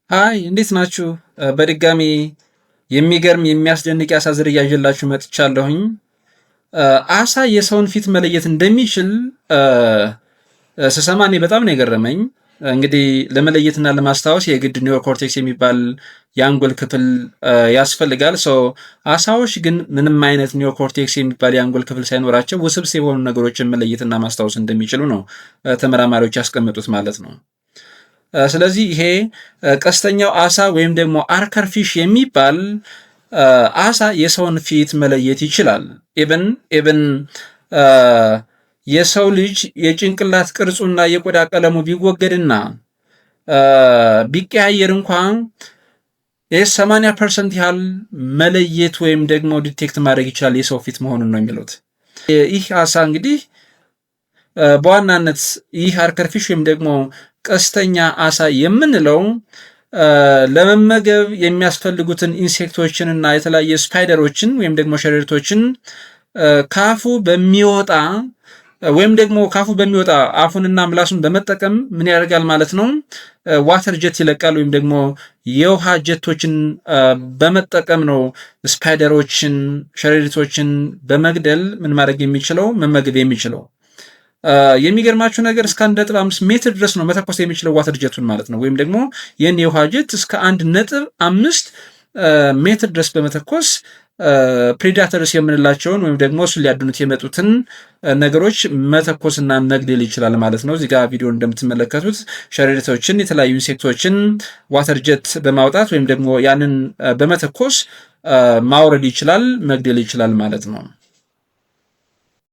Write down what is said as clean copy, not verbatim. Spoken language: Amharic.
ሃይ እንዴት ናችሁ? በድጋሚ የሚገርም የሚያስደንቅ የአሳ ዝርያ ይዤላችሁ መጥቻለሁኝ። አሳ የሰውን ፊት መለየት እንደሚችል ስሰማ እኔ በጣም ነው የገረመኝ። እንግዲህ ለመለየትና ለማስታወስ የግድ ኒዮኮርቴክስ የሚባል የአንጎል ክፍል ያስፈልጋል። አሳዎች ግን ምንም አይነት ኒዮኮርቴክስ የሚባል የአንጎል ክፍል ሳይኖራቸው ውስብስብ የሆኑ ነገሮችን መለየትና ማስታወስ እንደሚችሉ ነው ተመራማሪዎች ያስቀመጡት ማለት ነው። ስለዚህ ይሄ ቀስተኛው አሳ ወይም ደግሞ አርከር ፊሽ የሚባል አሳ የሰውን ፊት መለየት ይችላል። ኢብን የሰው ልጅ የጭንቅላት ቅርጹና የቆዳ ቀለሙ ቢወገድና ቢቀያየር እንኳን የ80% ያህል መለየት ወይም ደግሞ ዲቴክት ማድረግ ይችላል የሰው ፊት መሆኑን ነው የሚሉት። ይህ አሳ እንግዲህ በዋናነት ይህ አርከር ፊሽ ወይም ደግሞ ቀስተኛ አሳ የምንለው ለመመገብ የሚያስፈልጉትን ኢንሴክቶችን እና የተለያየ ስፓይደሮችን ወይም ደግሞ ሸረሪቶችን ካፉ በሚወጣ ወይም ደግሞ ካፉ በሚወጣ አፉንና ምላሱን በመጠቀም ምን ያደርጋል ማለት ነው? ዋተር ጀት ይለቃል ወይም ደግሞ የውሃ ጀቶችን በመጠቀም ነው ስፓይደሮችን፣ ሸረሪቶችን በመግደል ምን ማድረግ የሚችለው መመገብ የሚችለው። የሚገርማችሁ ነገር እስከ 1.5 ሜትር ድረስ ነው መተኮስ የሚችለው ዋተር ጀቱን ማለት ነው። ወይም ደግሞ ይህን የውሃ ጀት እስከ 1.5 ሜትር ድረስ በመተኮስ ፕሬዳተርስ የምንላቸውን ወይም ደግሞ እሱን ሊያድኑት የመጡትን ነገሮች መተኮስና መግደል ይችላል ማለት ነው። እዚጋ ቪዲዮ እንደምትመለከቱት ሸረሪቶችን፣ የተለያዩ ኢንሴክቶችን ዋተር ጀት በማውጣት ወይም ደግሞ ያንን በመተኮስ ማውረድ ይችላል፣ መግደል ይችላል ማለት ነው።